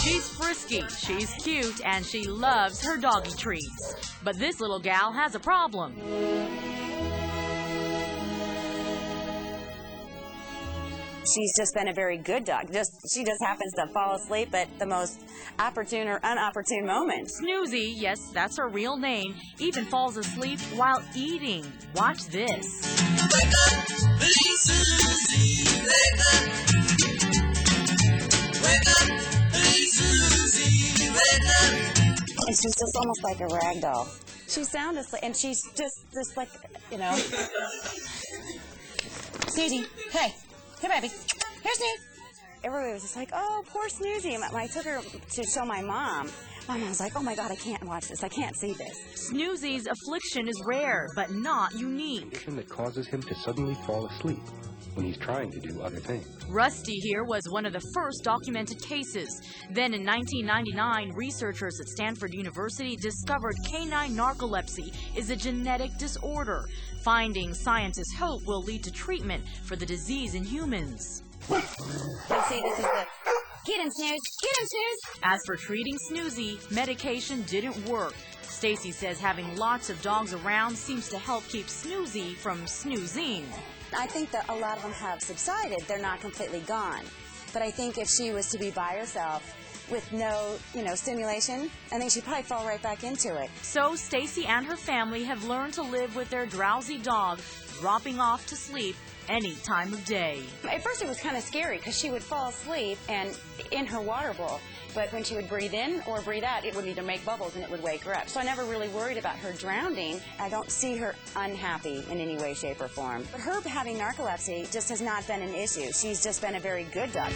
She's frisky, she's cute, and she loves her doggy treats. But this little gal has a problem. She's just been a very good dog. She just happens to fall asleep at the most opportune or unopportune moment. Snoozy, yes, that's her real name, even falls asleep while eating. Watch this. Wake up, little Snoozy, wake up. Wake up, little Snoozy, wake up. And she's just almost like a rag doll. She's sound asleep, and she's just like, you know. Snoozy, hey. Hey, baby. Here's Snoozy. Everybody was just like, oh, poor Snoozy. And I took her to show my mom. My mom was like, oh, my God, I can't watch this. I can't see this. Snoozy's affliction is rare, but not unique. Condition that causes him to suddenly fall asleep when he's trying to do other things. Rusty here was one of the first documented cases. Then in 1999, researchers at Stanford University discovered canine narcolepsy is a genetic disorder. Findings scientists hope will lead to treatment for the disease in humans. Let's see, this is the... Get him, Snooze! Get him, Snooze! As for treating Snoozy, medication didn't work. Stacy says having lots of dogs around seems to help keep Snoozy from snoozing. I think that a lot of them have subsided. They're not completely gone. But I think if she was to be by herself with no, stimulation, I think she'd probably fall right back into it. So Stacy and her family have learned to live with their drowsy dog, dropping off to sleep any time of day. At first it was kind of scary because she would fall asleep and in her water bowl. But when she would breathe in or breathe out, it would either make bubbles and it would wake her up. So I never really worried about her drowning. I don't see her unhappy in any way, shape, or form. But her having narcolepsy just has not been an issue. She's just been a very good dog.